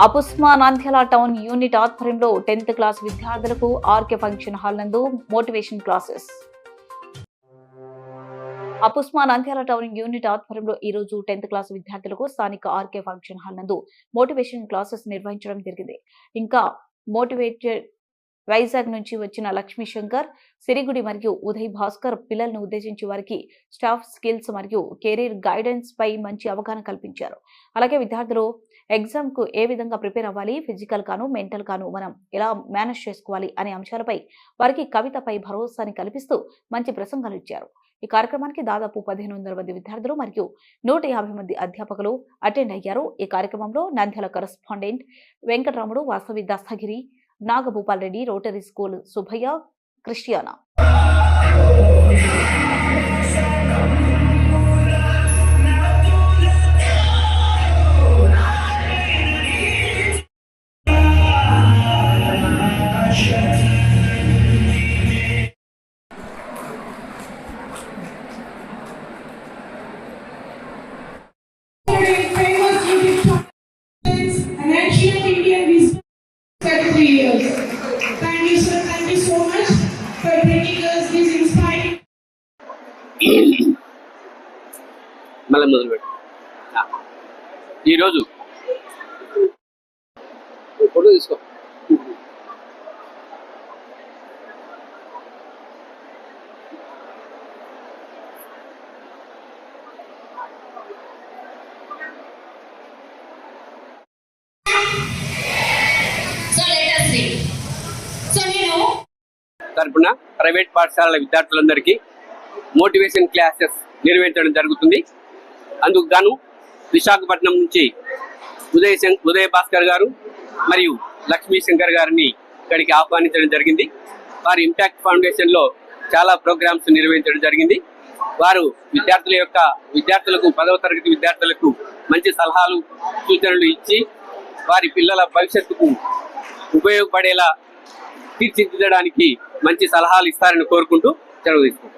అపుస్మా Nandyal town unit ఆధ్వర్యంలో 10th class విద్యార్థులకు RK function hall నందు motivation classes. అపుస్మా Nandyal town unit ఆధ్వర్యంలో ఈ రోజు 10th క్లాస్ విద్యార్థులకు స్థానిక ఆర్కే ఫంక్షన్ హాల్ నందు మోటివేషన్ క్లాసెస్ నిర్వహించడం జరిగింది. ఇంకా మోటివేటెడ్ వైజాగ్ నుంచి వచ్చిన లక్ష్మీ శంకర్, సిరిగుడి మరియు ఉదయ్ భాస్కర్ పిల్లలను ఉద్దేశించి వారికి స్టాఫ్ స్కిల్స్ మరియు కెరీర్ గైడెన్స్ పై మంచి అవగాహన కల్పించారు. అలాగే విద్యార్థులు ఎగ్జామ్ కు ఏ విధంగా ప్రిపేర్ అవ్వాలి, ఫిజికల్ గాను మెంటల్ గాను మనం ఎలా మేనేజ్ చేసుకోవాలి అనే అంశాలపై వారికి కవితపై భరోసాని కల్పిస్తూ మంచి ప్రసంగాలు ఇచ్చారు. ఈ కార్యక్రమానికి దాదాపు 1500 మంది విద్యార్థులు మరియు 150 మంది అధ్యాపకులు అటెండ్ అయ్యారు. ఈ కార్యక్రమంలో Nandyal correspondent Venkataramudu, Vasavi Dastagiri, Nagabhupal Reddy, rotary school Subhayya, Christiana. మళ్ళీ మొదలుపెట్టు. ఈరోజు ఫోటో తీసుకో. తరపున ప్రైవేట్ పాఠశాలల విద్యార్థులందరికీ మోటివేషన్ క్లాసెస్ నిర్వహించడం జరుగుతుంది. అందుకు గాను విశాఖపట్నం నుంచి ఉదయ్ భాస్కర్ గారు మరియు లక్ష్మీ శంకర్ గారిని ఇక్కడికి ఆహ్వానించడం జరిగింది. వారు ఇంపాక్ట్ ఫౌండేషన్ లో చాలా ప్రోగ్రామ్స్ నిర్వహించడం జరిగింది. వారు విద్యార్థులకు 10వ తరగతి విద్యార్థులకు మంచి సలహాలు, సూచనలు ఇచ్చి వారి పిల్లల భవిష్యత్తుకు ఉపయోగపడేలా తీర్చిదిద్దడానికి మంచి సలహాలు ఇస్తారని కోరుకుంటూ సెలవు తీసుకుంటాం.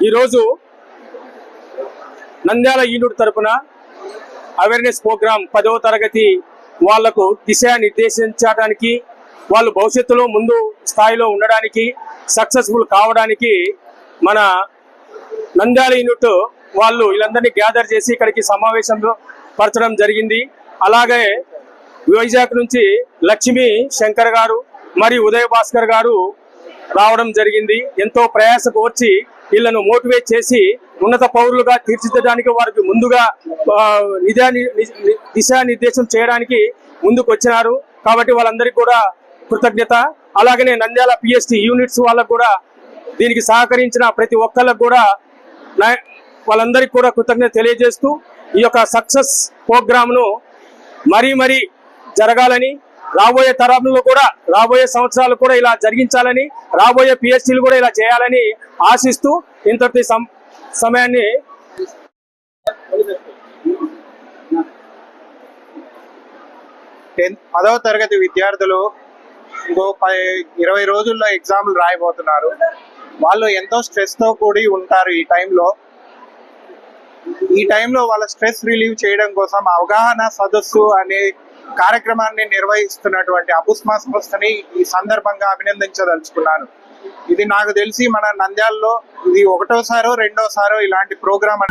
ఈరోజు నంద్యాల యూనిట్ తరపున అవేర్నెస్ ప్రోగ్రాం 10వ తరగతి వాళ్లకు దిశ నిర్దేశించడానికి, వాళ్ళు భవిష్యత్తులో ముందు స్థాయిలో ఉండడానికి, సక్సెస్ఫుల్ కావడానికి మన నంద్యాల యూనిట్ వాళ్ళు వీళ్ళందరినీ గ్యాదర్ చేసి ఇక్కడికి సమావేశంలో పరచడం జరిగింది. అలాగే వైజాగ్ నుంచి లక్ష్మీ శంకర్ గారు మరియు ఉదయ్ భాస్కర్ గారు రావడం జరిగింది. ఎంతో ప్రయాసకు వచ్చి వీళ్ళను మోటివేట్ చేసి ఉన్నత పౌరులుగా తీర్చిదిద్దడానికి వారికి ముందుగా దిశానిర్దేశం చేయడానికి ముందుకు వచ్చినారు. కాబట్టి వాళ్ళందరికీ కూడా కృతజ్ఞత. అలాగనే నంద్యాల పిఎస్టి యూనిట్స్ వాళ్ళకు కూడా దీనికి సహకరించిన ప్రతి ఒక్కళ్ళకు కూడా వాళ్ళందరికీ కూడా కృతజ్ఞత తెలియజేస్తూ ఈ యొక్క సక్సెస్ ప్రోగ్రామ్ను మరీ జరగాలని, రాబోయే తరంలో కూడా రాబోయే సంవత్సరాలు కూడా ఇలా జరిగించాలని, రాబోయే పిహెచ్డీలు కూడా ఇలా చేయాలని ఆశిస్తూ ఇంతటి సమయాన్ని 10వ తరగతి విద్యార్థులు ఇంకో 20 రోజుల్లో ఎగ్జామ్లు రాయబోతున్నారు. వాళ్ళు ఎంతో స్ట్రెస్తో కూడి ఉంటారు. ఈ టైంలో వాళ్ళ స్ట్రెస్ రిలీవ్ చేయడం కోసం అవగాహన సదస్సు అనే కార్యక్రమాన్ని నిర్వహిస్తున్నటువంటి అపుస్మా సంస్థని ఈ సందర్భంగా అభినందించదలుచుకున్నాను. ఇది నాకు తెలిసి మన నంద్యాలలో ఇది 1వ సారో 2వ సారో ఇలాంటి ప్రోగ్రామ్